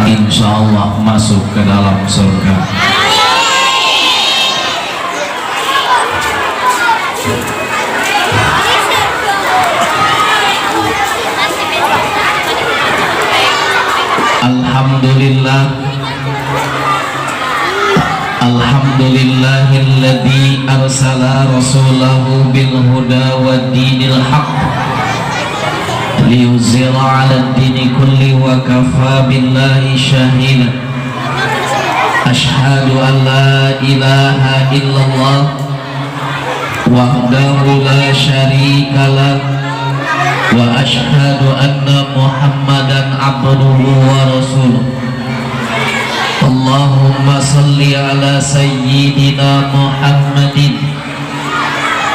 insya Allah masuk ke dalam surga. Alhamdulillah, alhamdulillahilladzi arsala rasulahu bil huda wa dinil haqq liyuzhira 'ala ad-dini kulli wa kafa billahi shahida. Asyhadu an la ilaha illallah wahdahu la syarika lah wa asyhadu anna Muhammadan abduhu wa rasuluh. Allahumma salli ala sayyidina Muhammadin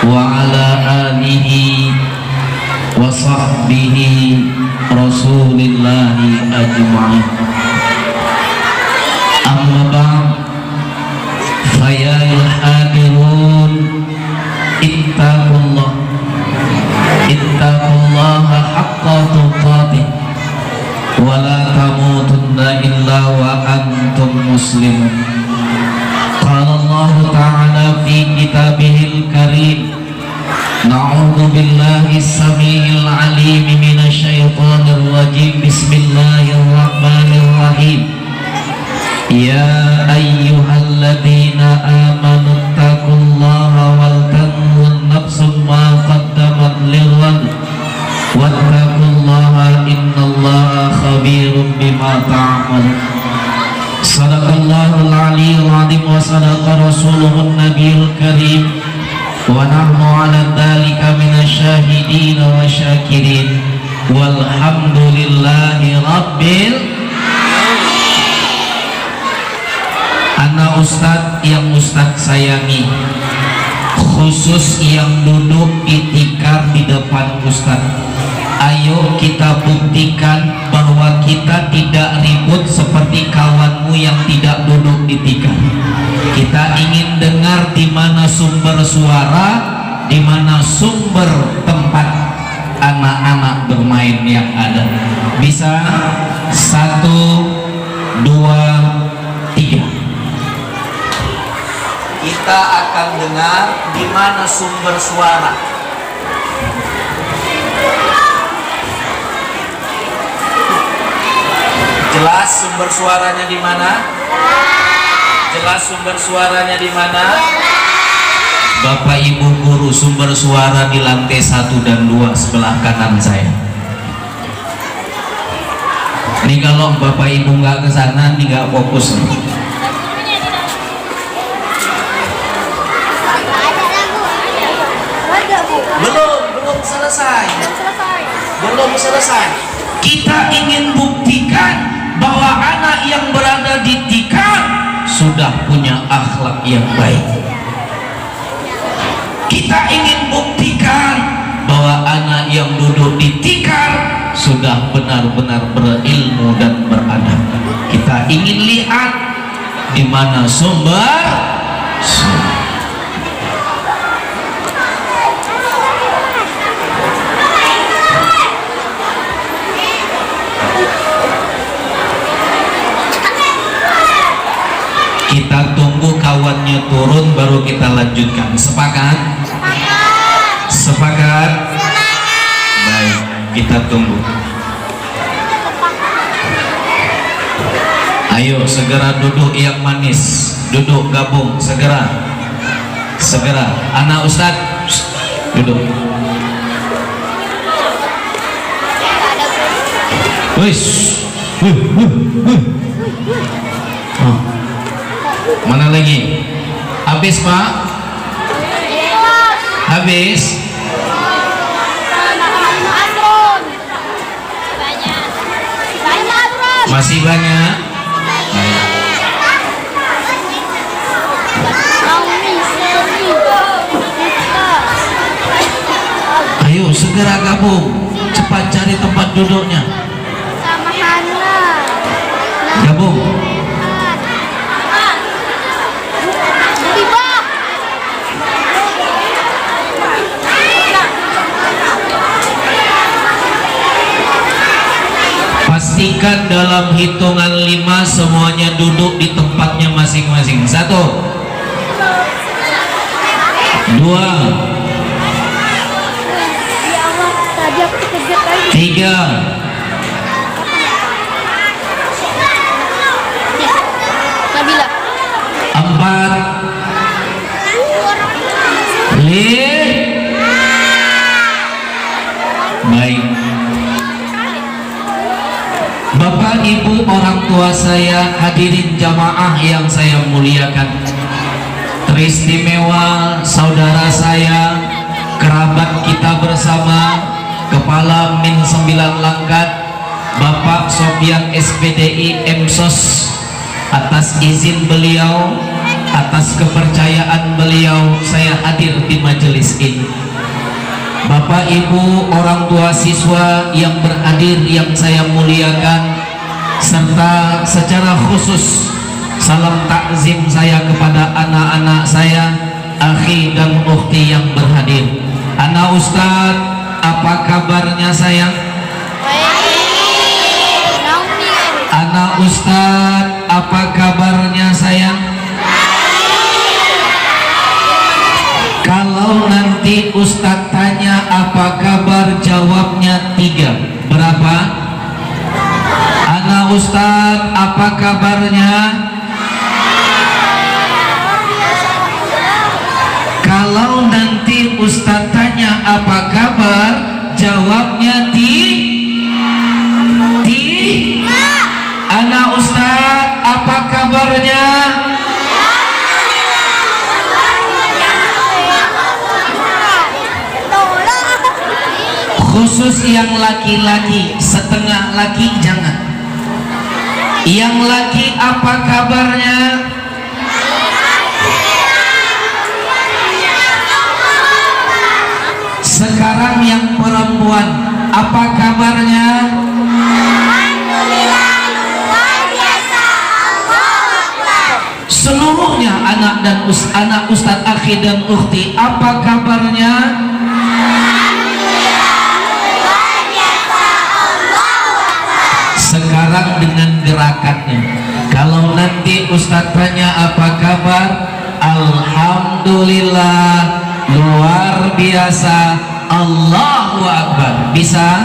wa ala alihi wa sahbihi rasulillahi ajma'in. Amma ba'd, fayal hadirun ittaqullah ittaqullaha haqqa tuqatih wa la tamutunna illa wa antum muslimun. Qala Allah ta'ala fi kitabihil karim, na'udzu billahi as-sami'il 'alim minasy syaithanir rajim. Bismillahirrahmanirrahim. Ya ayyuhalladzina amanu taqullaha wal tanzur nafsum ma qaddamat lighad wattaqullaha innallaha khabirum bima ta'malun. Sadaqallahul aliyyul azim wa sadaqa rasuluhun nabiyul karim wa nahnu 'ala dzalika minasyahidin wa syakirin walhamdulillahi rabbil. Ana ustadz yang ustadz sayangi, khusus yang duduk itikaf di depan ustadz, ayo kita buktikan bahwa kita tidak ribut seperti kawanmu yang tidak duduk itikaf. Kita ingin dengar di mana sumber suara, di mana sumber tempat anak-anak bermain yang ada. Bisa? 1, 2, 3. Kita akan dengar di mana sumber suara. Jelas sumber suaranya di mana? Jelas sumber suaranya di mana? Bapak Ibu guru, sumber suara di lantai 1 dan 2 sebelah kanan saya. Ini kalau Bapak Ibu nggak ke sana, ini nggak fokus nih. Belum selesai. Kita ingin buktikan bahwa anak yang berada di tikar sudah punya akhlak yang baik. Kita ingin buktikan bahwa anak yang duduk di tikar sudah benar-benar berilmu dan beradab. Kita ingin lihat di mana sumber suara. Kita tunggu kawannya turun baru kita lanjutkan. Sepakat? Sepakat? Baik, kita tunggu. Ayo segera duduk yang manis. Duduk gabung segera. Segera. Anak ustadz duduk. Wis. Oh. Mana lagi? Habis Pak? Habis? Masih banyak? Baik. Ayo segera gabung, cepat cari tempat duduknya. Gabung. saksikan dalam hitungan 5 semuanya duduk di tempatnya masing-masing. 1, 2, 3, 4, 5. Baik. Bapak Ibu orang tua saya, hadirin jamaah yang saya muliakan, teristimewa saudara saya, kerabat kita bersama, Kepala Min 9 Langkat, Bapak Sofyan SPDI Emsos, atas izin beliau, atas kepercayaan beliau, saya hadir di majelis ini. Bapak Ibu orang tua siswa yang berhadir yang saya muliakan, serta secara khusus salam takzim saya kepada anak-anak saya, akhi dan ukhti yang berhadir. Anak Ustaz, apa kabarnya sayang? Anak Ustaz, apa kabarnya sayang? Kalau nanti Ustaz tanya apa kabar, jawabnya 3. Berapa? Anak Ustaz, apa kabarnya? Kalau nanti Ustaz tanya apa kabar, jawabnya Anak Ustaz, apa kabarnya? Khusus yang laki-laki, setengah laki jangan. Yang laki apa kabarnya? Sekarang yang perempuan apa kabarnya? Seluruhnya anak dan anak Ustadz akhi dan ukhti apa kabarnya? Sekarang dengan gerakannya, kalau nanti Ustadz tanya apa kabar, alhamdulillah, luar biasa, Allahu Akbar. Bisa?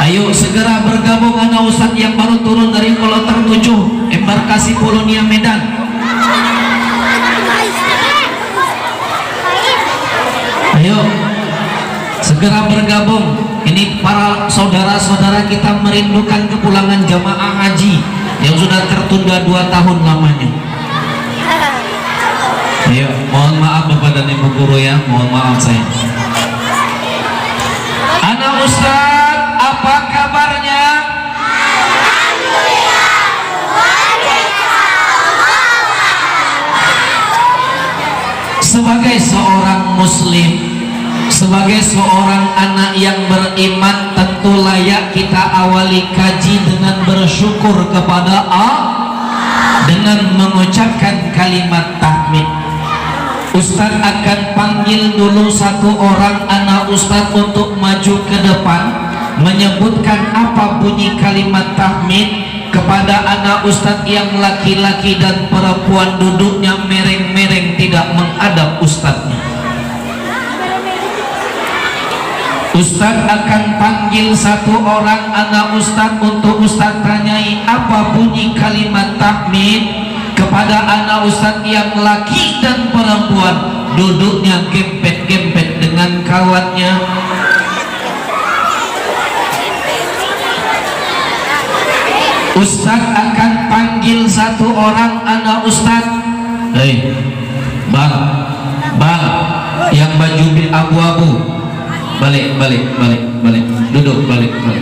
Ayo segera bergabung anak Ustadz yang baru turun dari kloter 7 embarkasi Polonia Medan. Ayo segera bergabung. Ini para saudara-saudara kita merindukan kepulangan jamaah haji yang sudah tertunda 2 tahun lamanya. Ayo, mohon maaf Bapak dan Ibu guru ya, mohon maaf saya. Anak Ustadz, apa kabarnya? Sebagai seorang muslim, sebagai seorang anak yang beriman, tentu layak kita awali kaji dengan bersyukur kepada Allah dengan mengucapkan kalimat tahmid. Ustadz akan panggil dulu satu orang anak Ustadz untuk maju ke depan menyebutkan apa bunyi kalimat tahmid. Kepada anak Ustadz yang laki-laki dan perempuan duduknya mereng-mereng tidak menghadap Ustadznya. Ustadz akan panggil satu orang anak Ustadz untuk Ustadz tanyai apa bunyi kalimat tahmid. Kepada anak Ustadz yang laki dan perempuan duduknya gempet-gempet dengan kawannya. Ustadz akan panggil satu orang anak Ustadz. Hei, bang, yang baju abu-abu, balik, duduk, balik, bang,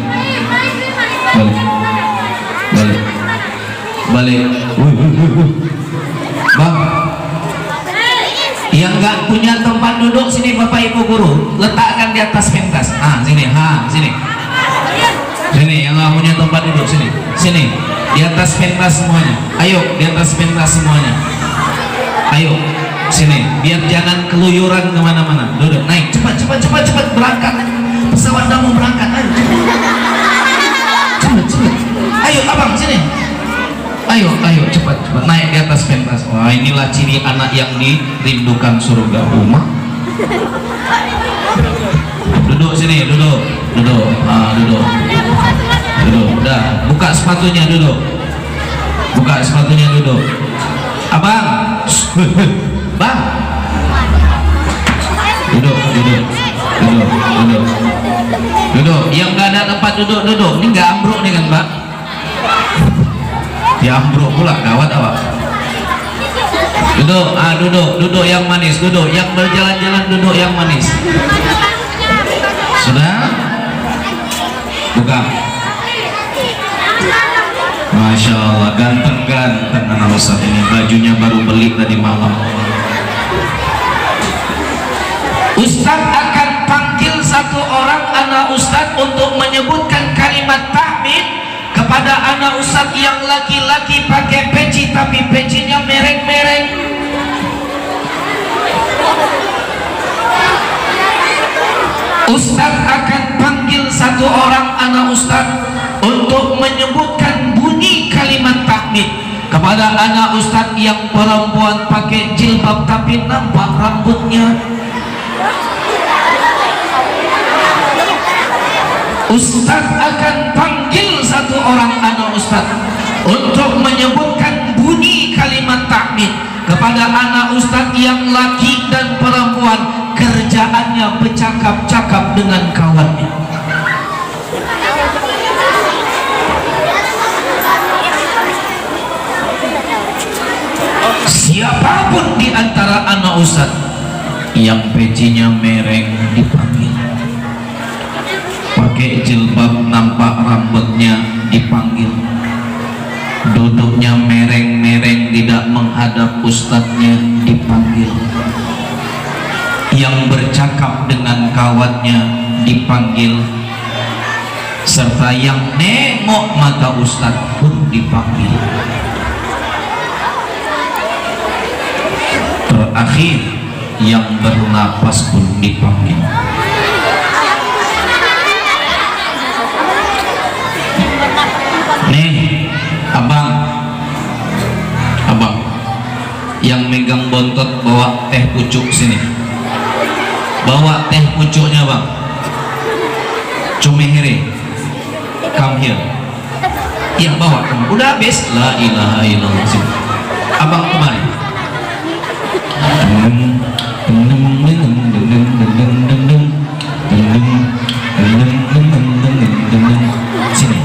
yang nggak punya tempat duduk sini Bapak Ibu guru, letakkan di atas pentas. Sini, sini, yang nggak punya tempat duduk sini, di atas pentas semuanya. Ayo, di atas pentas semuanya. Ayo, sini, biar jangan keluyuran kemana-mana. Duduk, naik, cepat, berangkat. Pesawat kamu berangkat, ayo, cepat. Ayo abang sini. Ayo cepat naik di atas pentas. Wah, inilah ciri anak yang dirindukan surga umat. Duduk sini, duduk. Duduk. Udah, buka sepatunya duduk. Abang, bang. Duduk. Yang nggak ada tempat duduk. Ini nggak ambruk nih kan, Pak? Ya ambruk pula, gawat awak. Duduk yang manis, yang berjalan-jalan duduk yang manis. Sudah? Buka. Masya Allah, ganteng anak Ustadz ini, bajunya baru beli tadi malam. Ustadz akan panggil satu orang anak Ustadz untuk menyebutkan kalimat tahmid kepada anak Ustadz yang laki-laki pakai peci tapi pecinya mereng-mereng. Ustadz akan panggil satu orang anak Ustadz untuk menyebutkan bunyi kalimat tahmid kepada anak Ustadz yang perempuan pakai jilbab tapi nampak rambutnya. Ustadz akan panggil satu orang anak Ustadz untuk menyebutkan bunyi kalimat tahmid kepada anak Ustadz yang laki dan perempuan kerjaannya bercakap-cakap dengan kawannya. Siapapun di antara anak Ustadz yang pecinya mereng dipanggil, pakai jilbab nampak rambutnya dipanggil, duduknya mereng-mereng tidak menghadap ustadznya dipanggil, yang bercakap dengan kawannya dipanggil, serta yang nengok mata ustadz pun dipanggil. Terakhir yang bernapas pun dipanggil. Nih abang yang megang bontot bawa teh pucuk sini, bawa teh pucuknya bang. Cumehire, come here. Iya bawa, udah habis. La ilaha illallah. Abang kemari. Sini.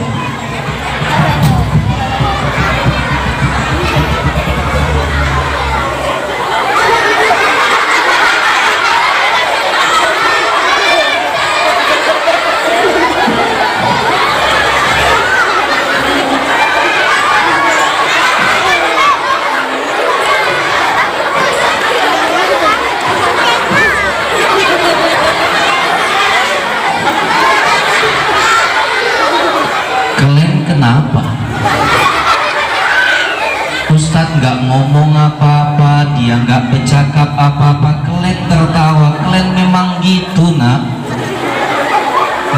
Kenapa? Ustadz nggak ngomong apa-apa, dia nggak bercakap apa-apa, kalian tertawa. Kalian memang gitu nak,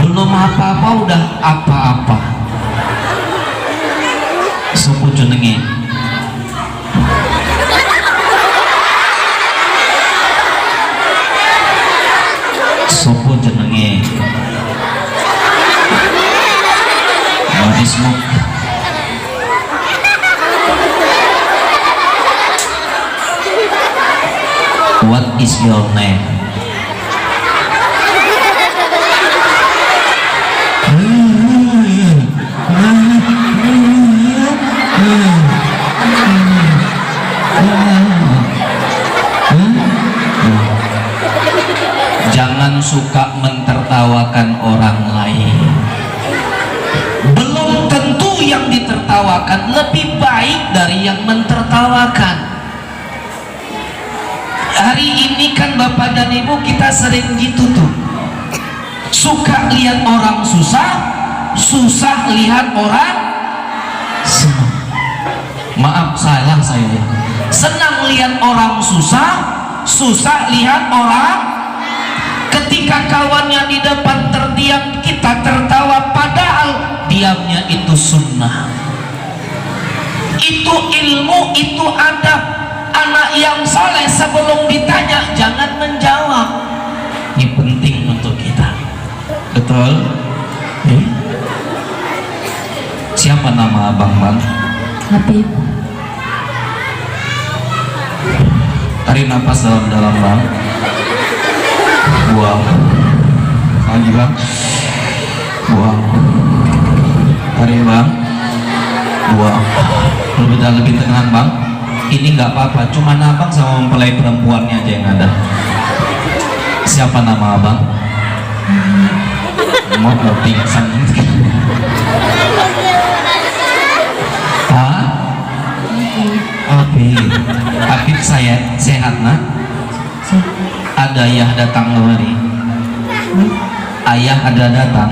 belum apa-apa udah apa-apa. Sopo jenenge? Sopo jenenge? Ismu. What is your name? Jangan suka mentertawakan orang lain. Belum tentu yang ditertawakan lebih baik dari yang mentertawakan. Hari ini kan Bapak dan Ibu kita sering gitu tuh, suka lihat orang susah, susah lihat orang senang. Maaf salah saya, senang lihat orang susah, susah lihat orang. Ketika kawannya di depan terdiam, kita tertawa, padahal di diamnya itu sunnah, itu ilmu, itu adab. Anak yang soleh sebelum ditanya jangan menjawab. Ini penting untuk kita. Betul? Siapa nama abang, bang? Habib. Tarik nafas dalam-dalam, bang. Buang. Lagi, bang. Buang. Tarik, bang. Buang. Lebih tenang, bang. Ini nggak apa-apa, cuma abang sama mempelai perempuannya aja yang ada. Siapa nama abang? Mau pingsan. Hah? Habib saya sehat, nak? Ada ayah datang kemari? Ayah ada datang?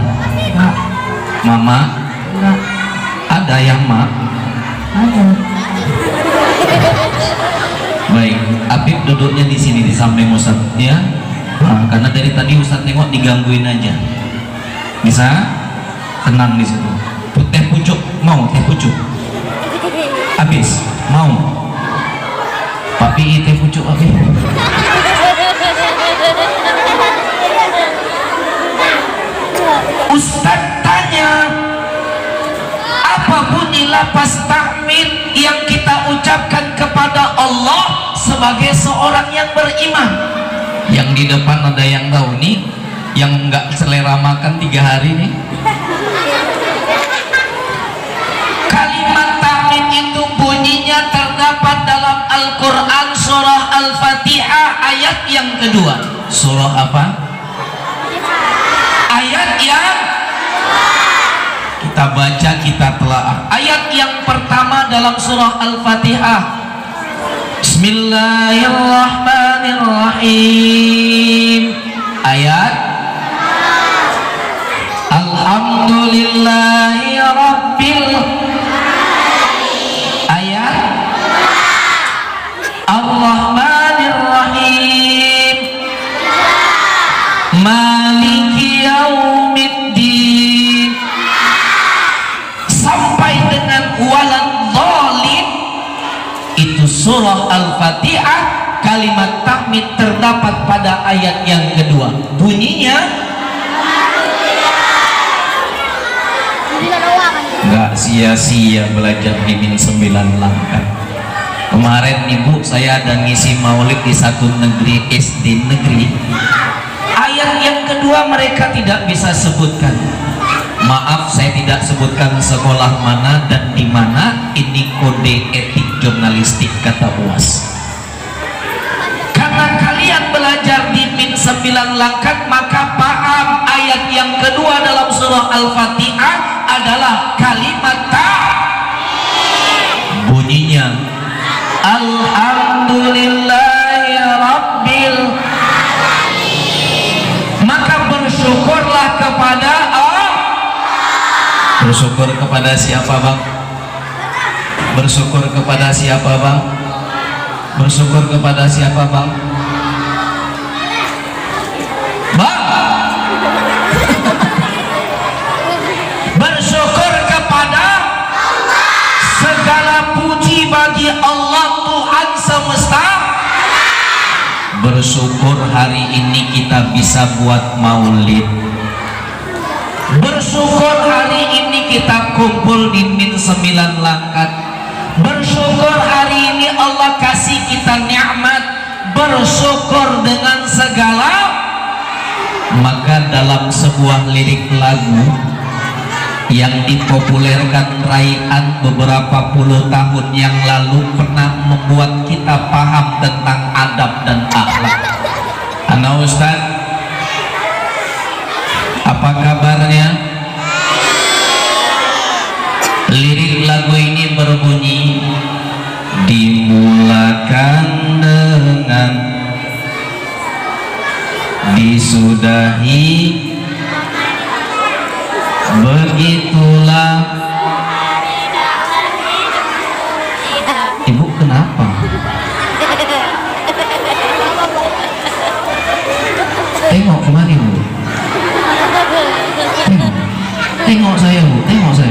Mama? Ada yang mak? Ada. Baik, Habib duduknya di sini di samping Ustaz ya. Nah, karena dari tadi Ustaz nengok digangguin aja. Bisa tenang di situ. Teh pucuk mau, teh pucuk. Habis mau. Papi teh pucuk habis. Ustaz tanya, apa bunyi lafaz tahmid yang kita ucapkan kepada Allah sebagai seorang yang beriman? Yang di depan ada yang tahu nih, yang nggak selera makan 3 hari nih. Kalimat tahmid itu bunyinya terdapat dalam Al-Quran surah Al-Fatihah ayat yang kedua. Surah apa? Ayat yang kita baca, kita telaah. Ayat yang pertama dalam surah Al-Fatihah. Bismillahirrahmanirrahim. Ayat Alhamdulillahi Rabbil. Ayat Ar-Rahmanirrahim. Maliki Yaumiddin. Sampai dengan waladhdallin. Itu surah Al-Fatihah. Kalimat tahmid terdapat pada ayat yang kedua. Bunyinya nggak sia-sia belajar di Min 9 langkah. Kemarin ibu saya ada ngisi maulid di satu negeri, SD negeri. Ayat yang kedua mereka tidak bisa sebutkan. Maaf, saya tidak sebutkan sekolah mana dan di mana. Ini kode etik jurnalistik kata UAS. Karena kalian belajar di Min 9 langkat, maka paham ayat yang kedua dalam surah Al-Fatihah adalah kalimat bunyinya Alhamdulillahi Rabbil. Maka bersyukurlah kepada Allah. Bersyukur kepada siapa, bang? Bersyukur kepada siapa, bang? Bersyukur kepada siapa, bang? Bang, bersyukur kepada Allah. Segala puji bagi Allah Tuhan semesta. Bersyukur hari ini kita bisa buat maulid. Bersyukur hari ini kita kumpul di Min 9 langkat. Bersyukur hari ini Allah kasih kita nikmat. Bersyukur dengan segala. Maka dalam sebuah lirik lagu yang dipopulerkan Raihan beberapa puluh tahun yang lalu pernah membuat kita paham tentang adab dan akhlak. Ana Ustaz, apa kabarnya? Lirik lagu ini berbunyi, dimulakan dengan disudahi, begitulah. Ibu kenapa? Tengok kemari, Bu. Tengok saya, Bu. Tengok saya.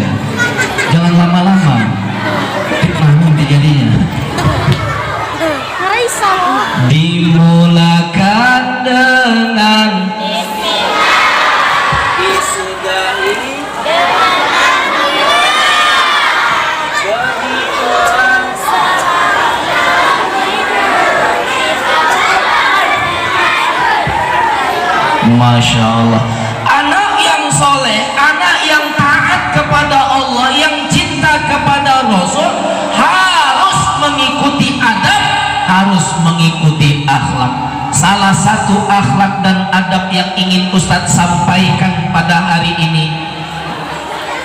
Masya Allah. Anak yang soleh, anak yang taat kepada Allah, yang cinta kepada Rasul, harus mengikuti adab, harus mengikuti akhlak. Salah satu akhlak dan adab yang ingin Ustadz sampaikan pada hari ini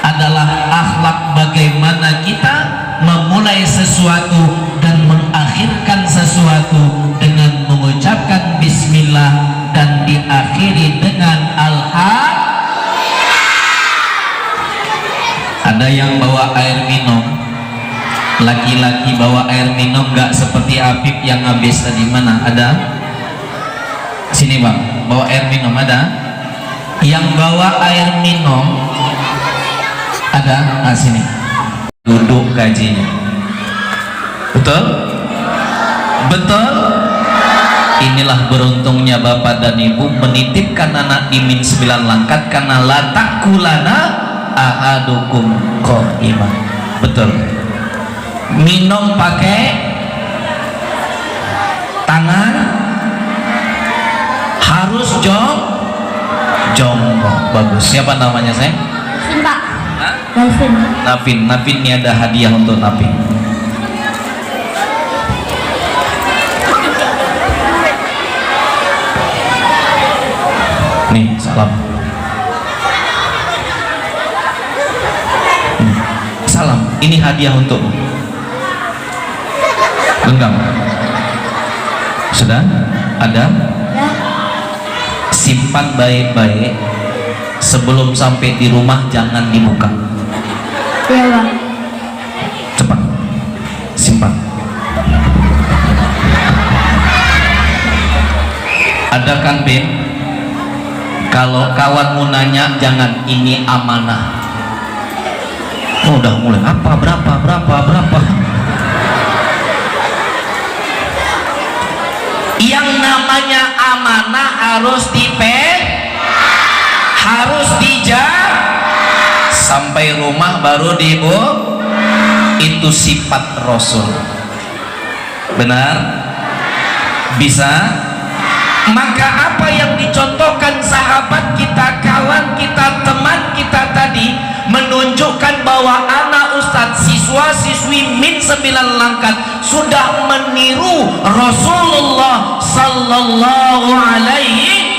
adalah akhlak bagaimana kita memulai sesuatu dan mengakhirkan sesuatu dengan mengucapkan bismillah dan diakhiri dengan Ada yang bawa air minum, laki-laki bawa air minum gak seperti Habib yang habis tadi. Mana ada? Sini bang, bawa air minum ada? Yang bawa air minum ada? Nah sini, duduk gajinya. Betul? Betul? Inilah beruntungnya bapak dan ibu menitipkan anak di min 9 langkat, karena la takulana ahadukum qaiman. Betul. Minum pakai tangan, harus jongkok. Bagus. Siapa namanya saya? Nafin Pak. Nafin. Nafin ini ada hadiah untuk Nafin. Nih salam. Salam. Ini hadiah untukmu. Genggam. Sudah? Ada? Ya. Simpan baik-baik. Sebelum sampai di rumah jangan dibuka. Iya bang. Cepat. Simpan. Ada kan Bin? Kalau kawanmu nanya, jangan ini amanah. Oh, udah mulai apa berapa. Yang namanya amanah harus harus dijaga sampai rumah baru itu sifat Rasul. Benar? Bisa? Maka apa yang dicontohkan sahabat kita, kawan kita, teman kita tadi menunjukkan bahwa anak ustadz, siswa-siswi min 9 langkat sudah meniru Rasulullah sallallahu alaihi.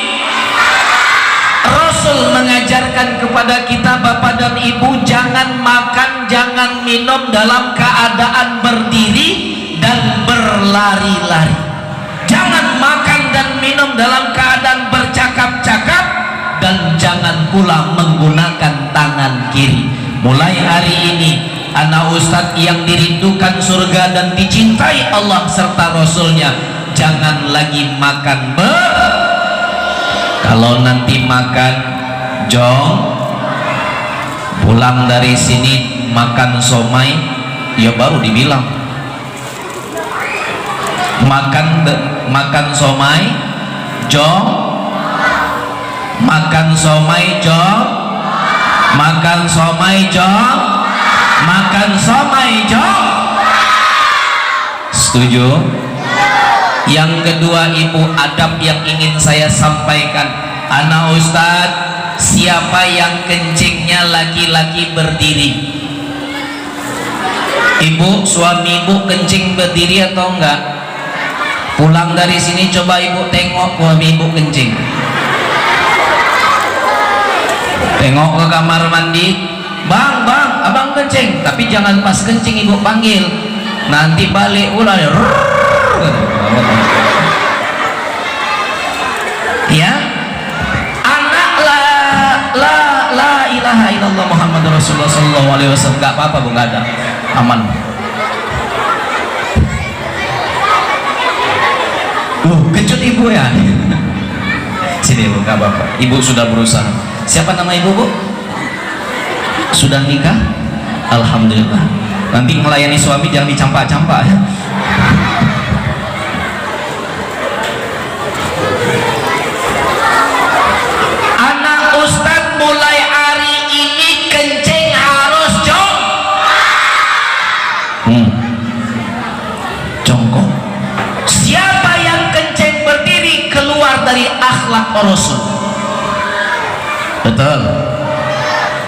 Rasul mengajarkan kepada kita bapak dan ibu, jangan makan, jangan minum dalam keadaan berdiri dan berlari-lari. Jangan makan dan minum dalam keadaan bercakap-cakap, dan jangan pula menggunakan tangan kiri. Mulai hari ini anak ustadz yang dirindukan surga dan dicintai Allah serta Rasulnya, jangan lagi makan kalau nanti makan pulang dari sini makan somai, ya baru dibilang makan somai makan somai setuju? Yang kedua, ibu, adab yang ingin saya sampaikan, anak ustadz, siapa yang kencingnya laki-laki berdiri? Ibu, suami ibu kencing berdiri atau enggak? Pulang dari sini coba ibu tengok suami ibu kencing. Tengok ke kamar mandi, bang, abang kencing. Tapi jangan pas kencing ibu panggil, nanti balik ulah ya. Anak la ilaha illallah Muhammad Rasulullah sallallahu alaihi wasallam. Enggak apa-apa bu, enggak ada, aman. Kejut ibu ya. Sini bu, enggak apa-apa, ibu sudah berusaha. Siapa nama ibu bu? Sudah nikah? Alhamdulillah. Nanti melayani suami jangan dicampak-campak ya. Anak ustadz mulai hari ini kencing harus jongkok. Siapa yang kencing berdiri keluar dari akhlak Rasul. Betul.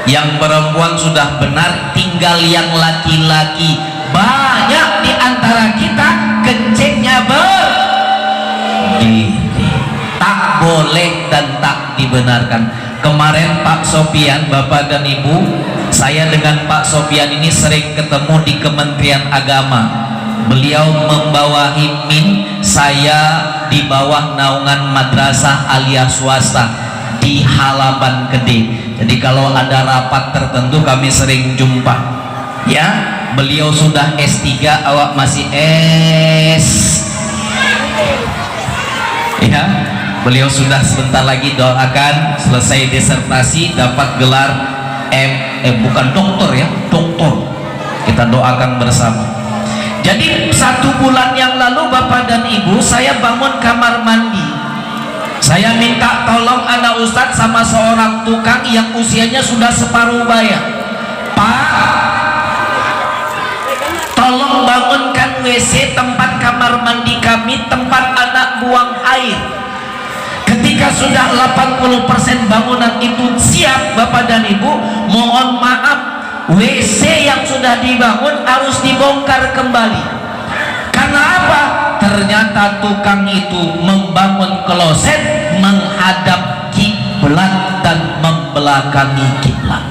Yang perempuan sudah benar, tinggal yang laki-laki. Banyak di antara kita kencingnya berdiri. Tak boleh dan tak dibenarkan. Kemarin Pak Sofian, Bapak dan Ibu, saya dengan Pak Sofian ini sering ketemu di Kementerian Agama. Beliau membawahi MIN, saya di bawah naungan madrasah alias swasta di Halaban Gede. Jadi kalau ada rapat tertentu kami sering jumpa. Ya, beliau sudah S3, awak masih S. Ya, beliau sudah sebentar lagi, doakan selesai disertasi dapat gelar bukan doktor ya, doktor. Kita doakan bersama. Jadi 1 bulan yang lalu Bapak dan Ibu, saya bangun kamar mandi. Saya minta tolong anak Ustadz sama seorang tukang yang usianya sudah separuh baya. Pak, tolong bangunkan WC tempat kamar mandi kami, tempat anak buang air. Ketika sudah 80% bangunan itu siap Bapak dan Ibu, mohon maaf, WC yang sudah dibangun harus dibongkar kembali. Karena apa? Ternyata tukang itu membangun kloset menghadap kiblat dan membelakangi kiblat.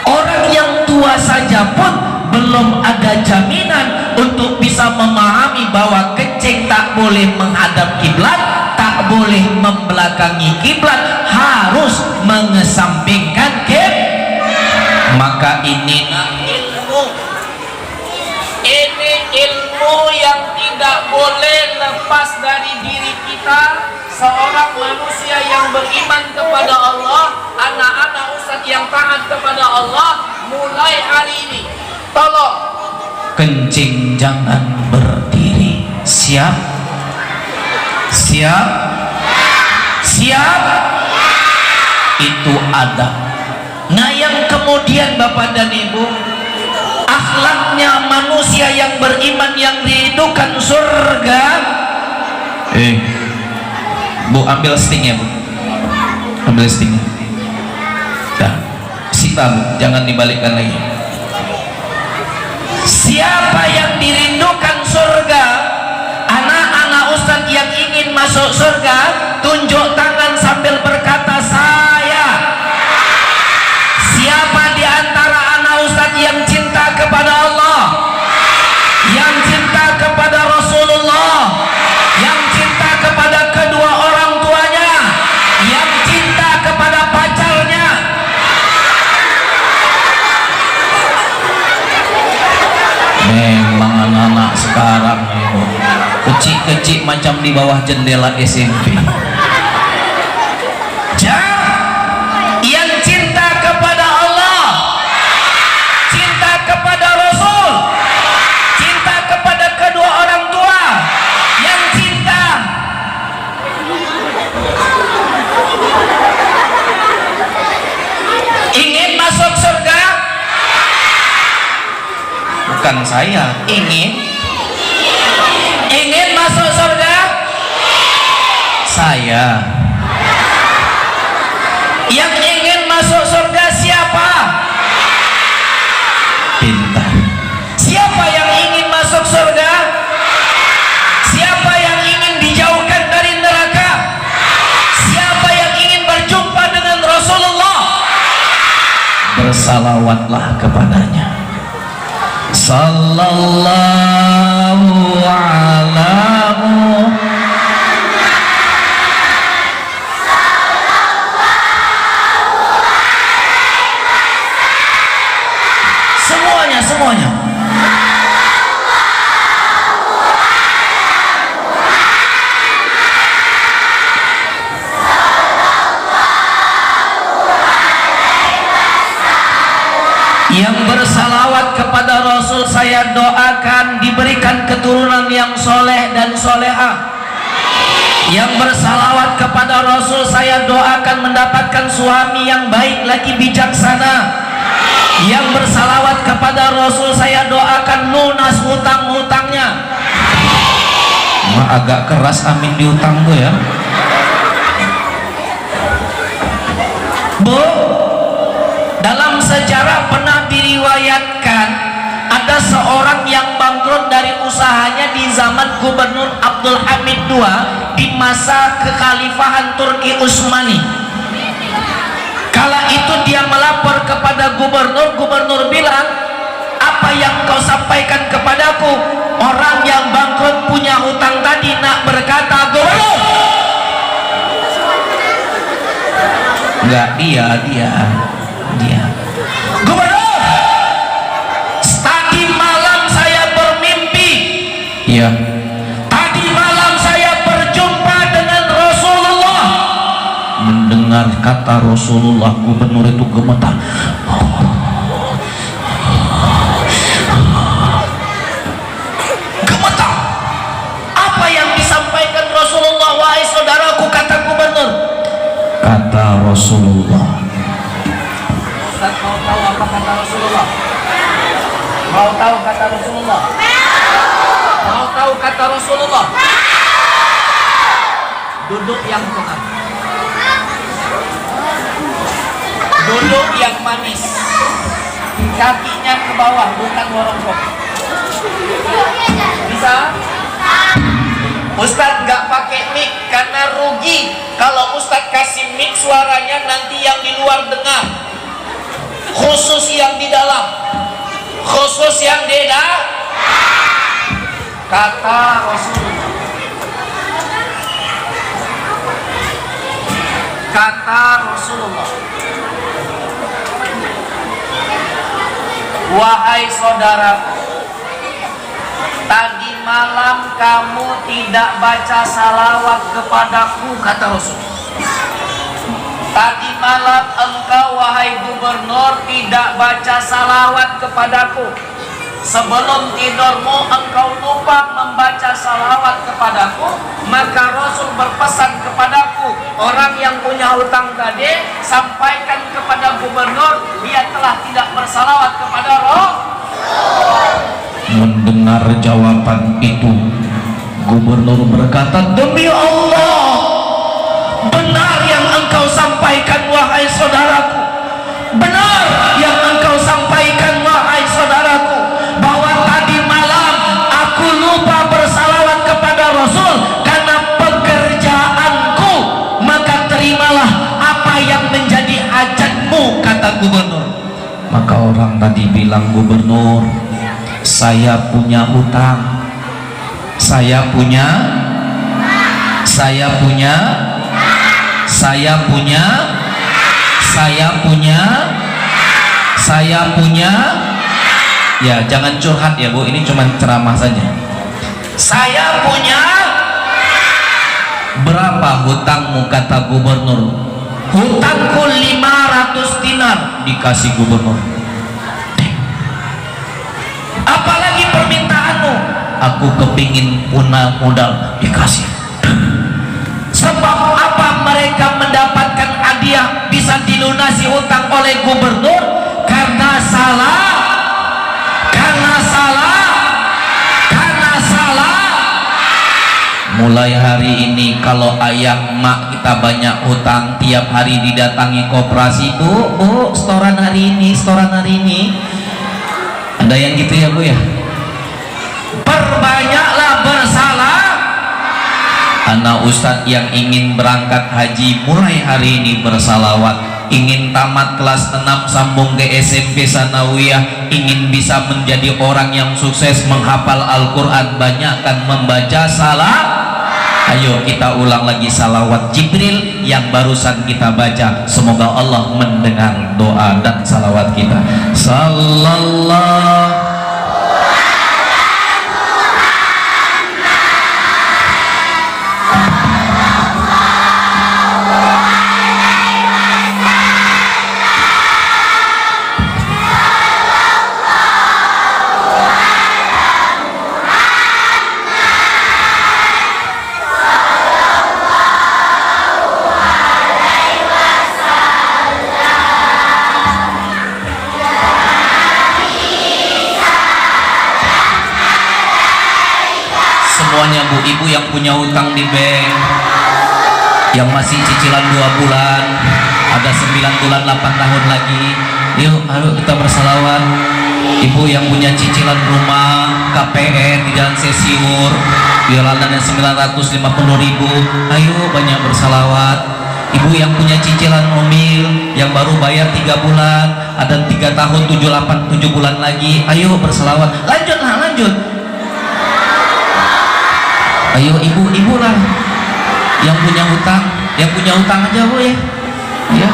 Orang yang tua saja pun belum ada jaminan untuk bisa memahami bahwa kencing tak boleh menghadap kiblat, tak boleh membelakangi kiblat, harus mengesampingkan kiblat. Maka ini ilmu yang tidak boleh lepas dari diri kita. Seorang manusia yang beriman kepada Allah, anak-anak Ustadz yang taat kepada Allah, mulai hari ini tolong kencing jangan berdiri. Siap? Siap? Siap? Itu adab. Nah, yang kemudian Bapak dan Ibu, akhlaknya manusia yang beriman yang dirindukan surga. Bu, ambil sting ya Bu, ambil sting. Dah, sita Bu, jangan dibalikkan lagi. Siapa yang dirindukan surga? Anak-anak Ustadz yang ingin masuk surga, tunjuk tangan sambil berkata saya. Siapa di antara anak Ustadz yang cinta kepada Allah, yang cinta kepada Rasulullah, yang cinta kepada kedua orang tuanya, yang cinta kepada pacarnya? Memang anak-anak sekarang itu kecil-kecil macam di bawah jendela SMP. Yang cinta kepada Allah, cinta kepada Rasul, cinta kepada kedua orang tua, yang cinta ingin masuk surga. Bukan saya, ingin masuk surga. Saya. Yang ingin masuk surga siapa? Pintar. Siapa yang ingin masuk surga? Siapa yang ingin dijauhkan dari neraka? Siapa yang ingin berjumpa dengan Rasulullah? Bersalawatlah kepadanya. Sallallahu alaihi. Semuanya. Yang bersalawat kepada Rasul saya doakan diberikan keturunan yang soleh dan solehah. Yang bersalawat kepada Rasul saya doakan mendapatkan suami yang baik lagi bijaksana. Yang bersalawat kepada Rasul saya doakan lunas hutang-hutangnya. Agak keras amin di hutang tuh ya. Bu, dalam sejarah pernah diriwayatkan ada seorang yang bangkrut dari usahanya di zaman Gubernur Abdul Hamid II di masa kekhalifahan Turki Utsmani. Kala itu dia melapor kepada gubernur, gubernur bilang, apa yang kau sampaikan kepadaku? Orang yang bangkrut punya hutang tadi nak berkata, gubernur. Enggak, dia. Gubernur, tadi malam saya bermimpi. Iya. Tadi malam saya berjumpa dengan Rasulullah. Mendengar kata Rasulullah, gubernur itu gemetar. Gemetar. Apa yang disampaikan Rasulullah, wahai saudaraku, kata gubernur? Kata Rasulullah. Ustaz mau tahu apa kata Rasulullah? Mau tahu kata Rasulullah? Mau tahu kata Rasulullah? Duduk yang tenang. Duduk yang manis. Kakinya ke bawah, bukan merongkok. Bisa? Ustadz nggak pakai mic karena rugi. Kalau Ustadz kasih mic, suaranya nanti yang di luar dengar, khusus yang di dalam, khusus yang di dalam. Kata Rasulullah. Kata Rasulullah, wahai saudaraku, tadi malam kamu tidak baca salawat kepadaku, kata Rasul. Tadi malam engkau, wahai gubernur, tidak baca salawat kepadaku. Sebelum tidurmu engkau lupa membaca salawat kepadaku. Maka Rasul berpesan kepadaku, orang yang punya hutang tadi, sampaikan kepada gubernur dia telah tidak bersalawat kepada Rasul. Mendengar jawaban itu, gubernur berkata, demi Allah, benar yang engkau sampaikan, wahai saudaraku. Benar yang engkau sampaikan, wahai saudaraku, bahwa tadi malam aku lupa bersalawat kepada Rasul karena pekerjaanku. Maka terimalah apa yang menjadi hajatmu, kata gubernur. Maka orang tadi bilang, gubernur, saya punya hutang, saya punya, ya jangan curhat ya Bu, ini cuma ceramah saja. Saya punya. Berapa hutangmu, kata gubernur? Hutangku 500 dinar, dikasih gubernur. Apalagi permintaanmu? Aku kepingin punya modal, dikasih. Sebab apa mereka mendapatkan hadiah bisa dilunasi hutang oleh gubernur? Karena salah. Mulai hari ini kalau ayah mak kita banyak hutang, tiap hari didatangi koperasi, bu setoran hari ini. Ada yang gitu ya Bu ya? Perbanyaklah bersalah. Anak ustadz yang ingin berangkat haji mulai hari ini bersalawat, ingin tamat kelas 6 sambung ke SMP Sanawiyah, ingin bisa menjadi orang yang sukses menghafal Al-Quran, banyakkan membaca salah. Ayo kita ulang lagi salawat Jibril yang barusan kita baca. Semoga Allah mendengar doa dan salawat kita. Sallallahu. Semuanya Bu, ibu yang punya hutang di bank, yang masih cicilan 2 bulan, Ada 9 bulan 8 tahun lagi. Yuk, ayo kita bersalawat. Ibu yang punya cicilan rumah KPN di Jalan Sesiur, iurannya 950.000, ayo banyak bersalawat. Ibu yang punya cicilan mobil yang baru bayar 3 bulan, ada 3 tahun 7 bulan lagi, ayo bersalawat. Lanjutlah, lanjut. Ayo ibu lah yang punya hutang aja bu ya. Ya,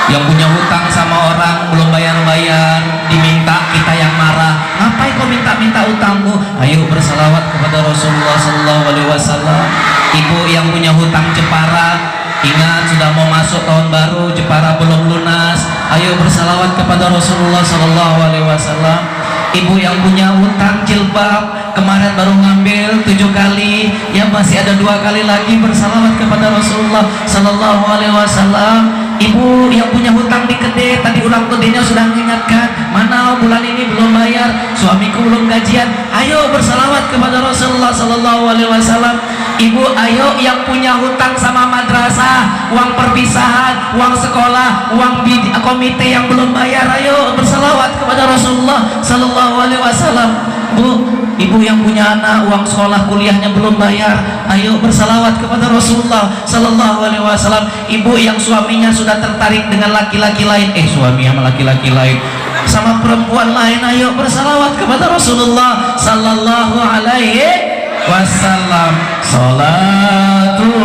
yang punya hutang sama orang belum bayar, diminta kita yang marah. Ngapain kau minta hutangmu? Ayo bersalawat kepada Rasulullah Sallallahu Alaihi Wasallam. Ibu yang punya hutang Jepara, ingat sudah mau masuk tahun baru, Jepara belum lunas. Ayo bersalawat kepada Rasulullah Sallallahu Alaihi Wasallam. Ibu yang punya hutang jilbab, kemarin baru ngambil 7 kali, ya masih ada 2 kali lagi, bersalawat kepada Rasulullah Sallallahu Alaihi Wasallam. Ibu yang punya hutang di kedai, tadi ulang kedainya sudah mengingatkan, mana bulan ini belum bayar, suamiku belum gajian. Ayo bersalawat kepada Rasulullah Sallallahu Alaihi Wasallam. Ibu ayo yang punya hutang sama madrasah, uang perpisahan, uang sekolah, uang komite yang belum bayar, ayo bersalawat kepada Rasulullah Sallallahu Alaihi Wasallam. Bu, ibu yang punya anak, uang sekolah kuliahnya belum bayar, ayo bersalawat kepada Rasulullah Sallallahu Alaihi Wasallam. Ibu yang suaminya sudah tertarik dengan laki-laki lain, suami sama laki-laki lain, sama perempuan lain, ayo bersalawat kepada Rasulullah Sallallahu Alaihi Wasallam. Salatullah.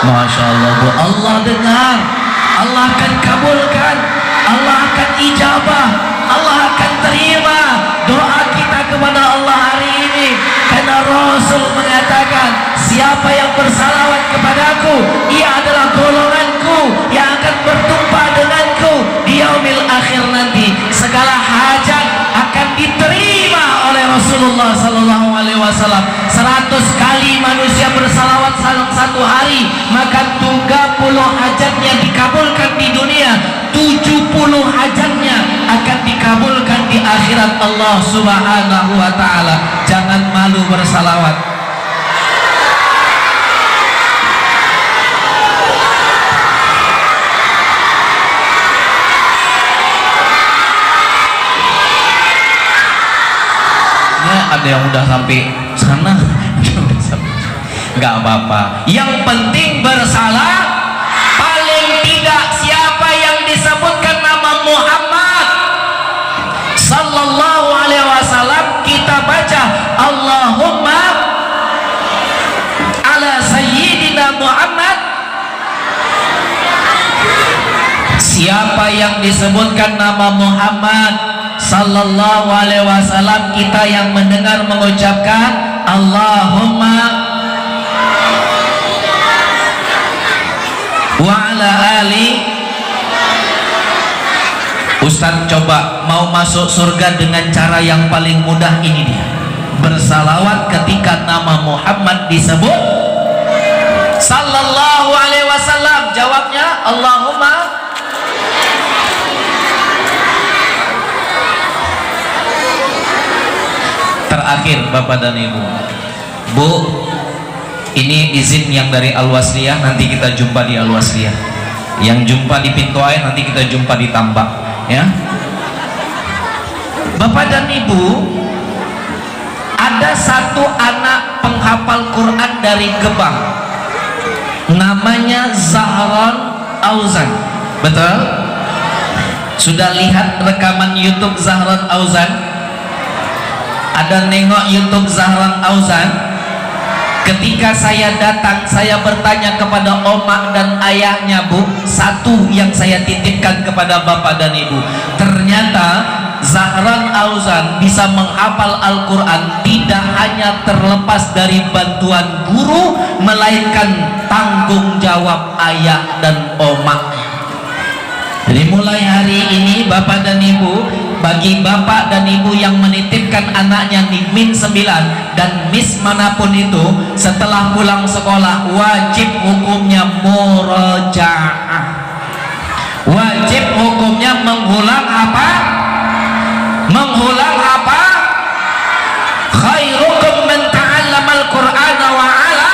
Masya Allah bu, Allah dengar, Allah akan kabulkan, Allah akan ijabah, Allah akan terima doa kita kepada Allah hari ini. Karena Rasul mengatakan, siapa yang bersalawat kepadaku, ia adalah golonganku yang akan bertumpah denganku di yaumil akhir nanti. Segala hajat akan diterima oleh Rasulullah Sallallahu Alaihi Wasallam. 100 kali manusia bersalawat satu hari, maka 30 hajatnya dikabulkan di dunia, 70 hajatnya akan dikabulkan di akhirat Allah Subhanahu wa Ta'ala. Jangan malu bersalawat. Ada yang udah sampai sana, nggak apa-apa. Yang penting bersalah. Paling tidak siapa yang disebutkan nama Muhammad Sallallahu Alaihi Wasallam, kita baca Allahumma ala Sayyidina Muhammad. Siapa yang disebutkan nama Muhammad Sallallahu Alaihi Wasallam, kita yang mendengar mengucapkan Allahumma wa ala ali. Ustaz coba mau masuk surga dengan cara yang paling mudah, ini dia, bersalawat ketika nama Muhammad disebut Sallallahu Alaihi Wasallam. Jawabnya Allahumma. Terakhir Bapak dan Ibu, Bu, ini izin yang dari Al-Wasliyah, nanti kita jumpa di Al-Wasliyah. Yang jumpa di pintu air, nanti kita jumpa di tambak, ya. Bapak dan Ibu, ada satu anak penghafal Quran dari Gebang, namanya Zahran Auzan. Betul? Sudah lihat rekaman YouTube Zahran Auzan? Ada nengok YouTube Zahran Auzan? Ketika saya datang, saya bertanya kepada omak dan ayahnya, Bu, satu yang saya titipkan kepada Bapak dan Ibu, ternyata Zahran Auzan bisa menghafal Al-Quran tidak hanya terlepas dari bantuan guru, melainkan tanggung jawab ayah dan omaknya. Jadi mulai hari ini Bapak dan Ibu, bagi Bapak dan Ibu yang menitipkan anaknya di Min 9 dan Miss manapun itu, setelah pulang sekolah wajib hukumnya murojaah. Wajib hukumnya mengulang apa? Mengulang apa? Khairukum man ta'allamal Qur'ana wa 'ala.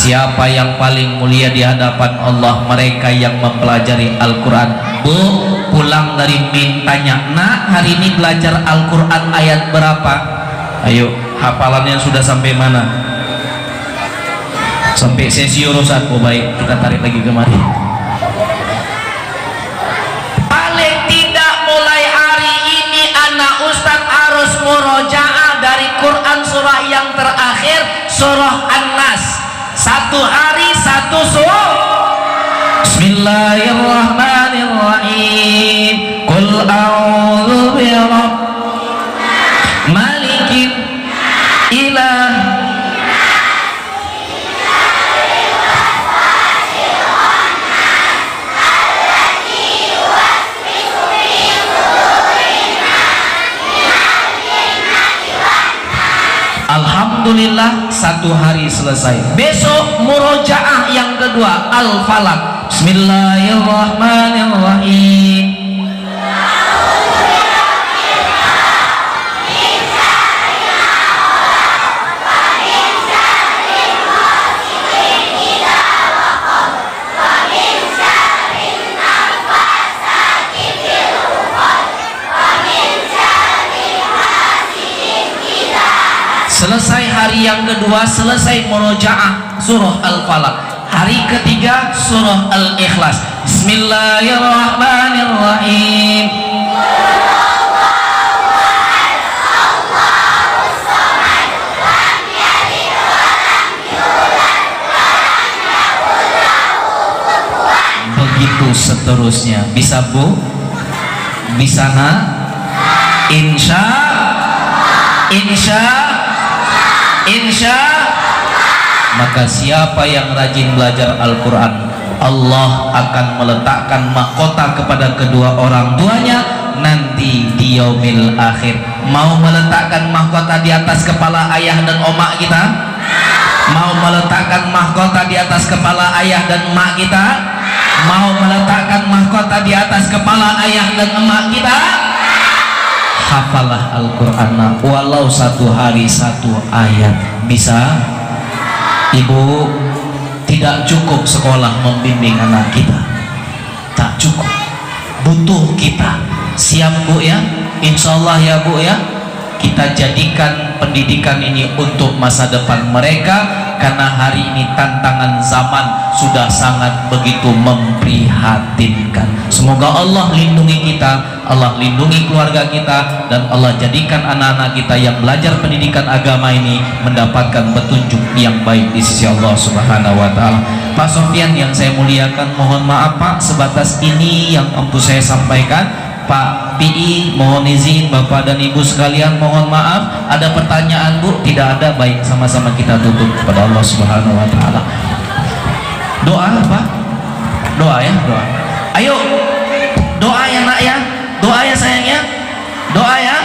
Siapa yang paling mulia di hadapan Allah? Mereka yang mempelajari Al-Quran. Bu, pulang dari mintanya, nak hari ini belajar Al-Quran ayat berapa? Ayo, hafalannya sudah sampai mana? Sampai sesi urusan. Oh baik, kita tarik lagi kemari. Paling tidak mulai hari ini anak Ustadz harus murojaah dari Quran surah yang terakhir, surah An-Nas. Satu hari satu surah. Bismillahirrahmanirrahim. Qul a'udzu birabbil malikin ilah Alhamdulillah, satu hari selesai. Besok murojaah yang kedua, Al-Falaq. Bismillahirrahmanirrahim. Selesai hari yang kedua, selesai murojaah surah Al-Falaq. Hari ketiga surah Al-Ikhlas. Bismillahirrahmanirrahim. Begitu seterusnya. Bisa Bu? Bisa nak? Insya maka siapa yang rajin belajar Al-Quran, Allah akan meletakkan mahkota kepada kedua orang tuanya nanti di yaumil akhir. Mau meletakkan mahkota di atas kepala ayah dan omak kita? Mau meletakkan mahkota di atas kepala ayah dan emak kita? Mau meletakkan mahkota di atas kepala ayah dan emak kita? Hafalah Al-Quran walau satu hari satu ayat. Bisa? Ibu, tidak cukup sekolah membimbing anak kita, tak cukup, butuh kita. Siap Bu ya? Insya Allah ya Bu ya. Kita jadikan pendidikan ini untuk masa depan mereka, karena hari ini tantangan zaman sudah sangat begitu memprihatinkan. Semoga Allah lindungi kita, Allah lindungi keluarga kita, dan Allah jadikan anak-anak kita yang belajar pendidikan agama ini mendapatkan petunjuk yang baik di sisi Allah Subhanahu wa Ta'ala. Pak Sofyan yang saya muliakan, mohon maaf Pak, sebatas ini yang mampu saya sampaikan. Pak PI mohon izin, Bapak dan Ibu sekalian mohon maaf. Ada pertanyaan Bu? Tidak ada. Baik, sama-sama kita tutup kepada Allah Subhanahu wa Ta'ala. Doa Pak? Doa ya, doa. Ayo doa ya nak ya, doa ya sayangnya, doa ya.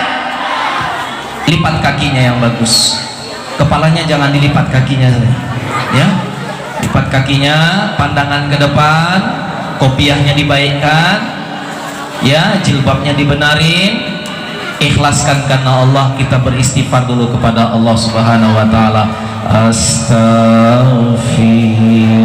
Lipat kakinya yang bagus, kepalanya jangan dilipat kakinya ya. Lipat kakinya, pandangan ke depan, kopiahnya dibaikkan ya, jilbabnya dibenarin, ikhlaskan karena Allah. Kita beristighfar dulu kepada Allah Subhanahu wa Ta'ala. Astaghfirullah.